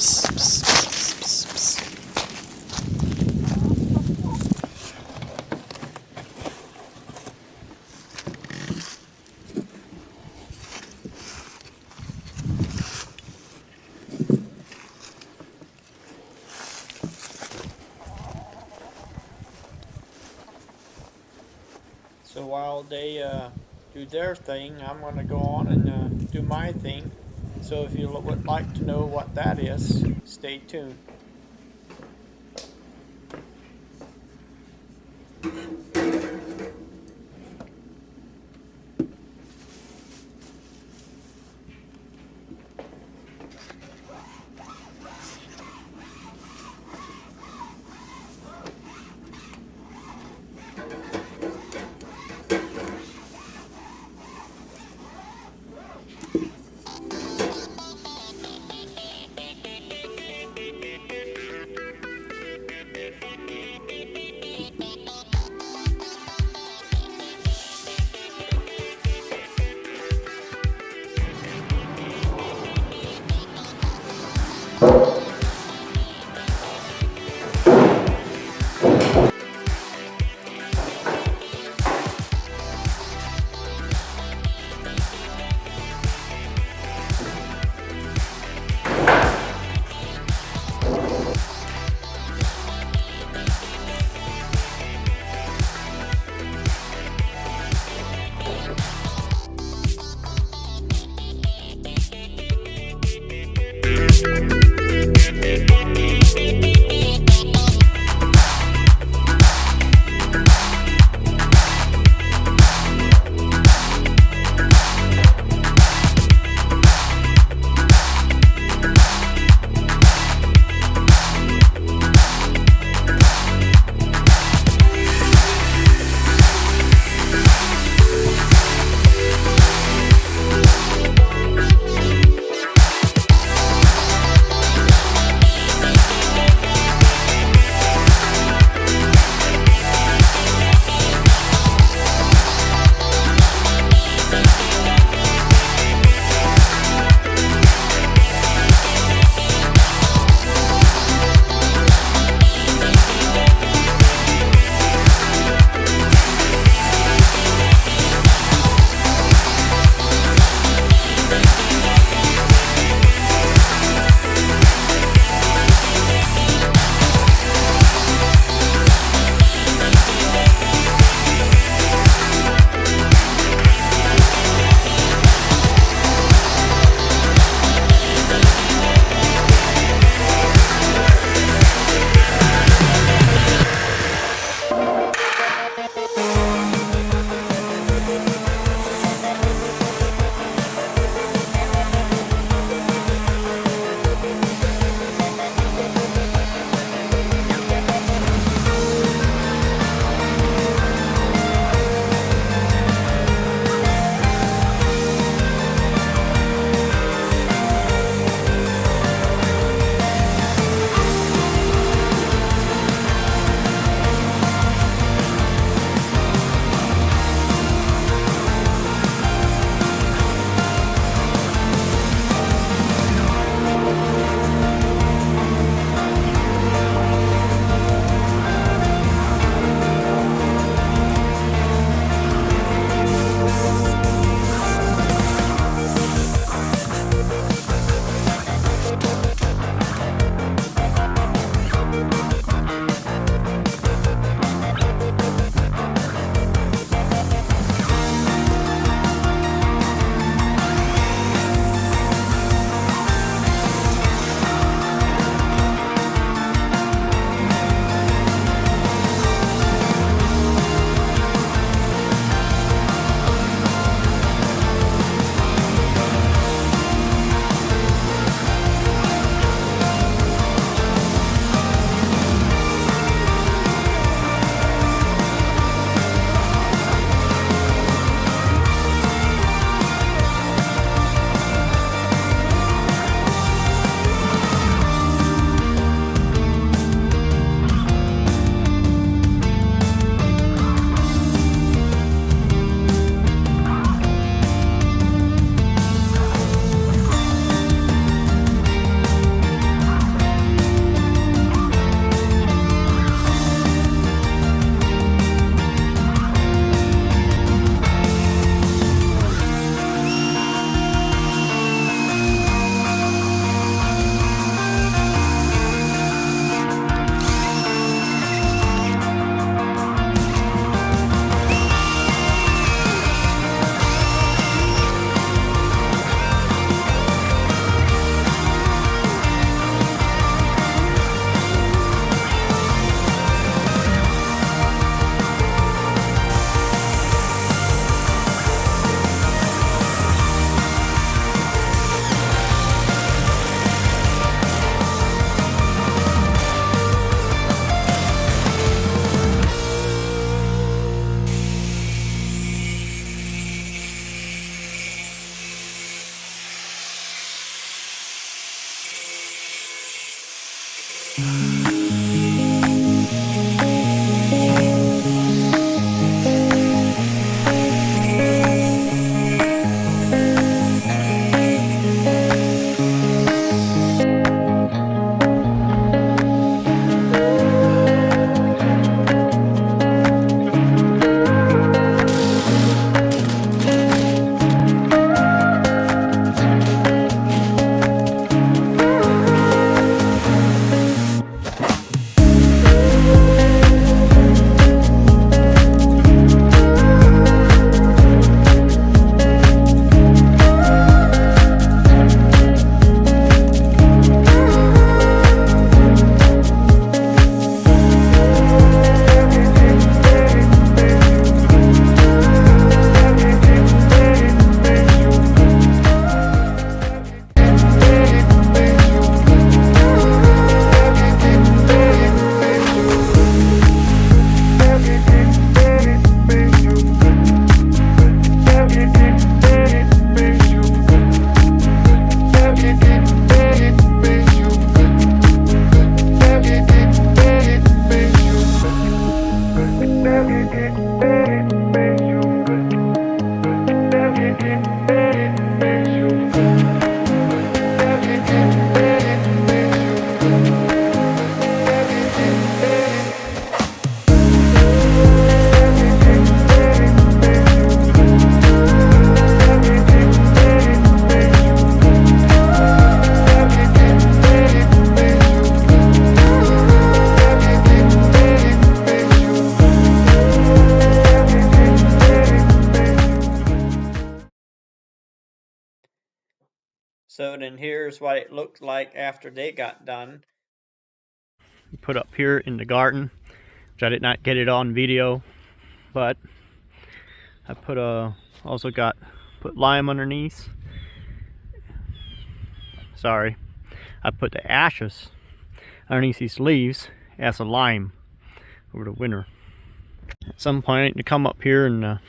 So while they do their thing, I'm going to go on and do my thing. So if you would like to know what that is, stay tuned. So then here's what it looked like after they got done. Put up here in the garden, which I did not get it on video, but I put put lime underneath. Sorry, I put the ashes underneath these leaves as a lime over the winter. At some point to come up here and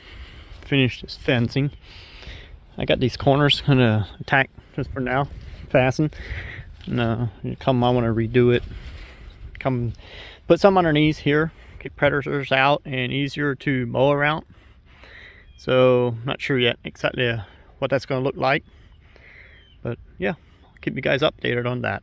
finish this fencing. I got these corners kind of attack just for now, fasten. And I want to redo it. Come put some underneath here, keep predators out and easier to mow around. So not sure yet exactly what that's going to look like, but yeah, keep you guys updated on that.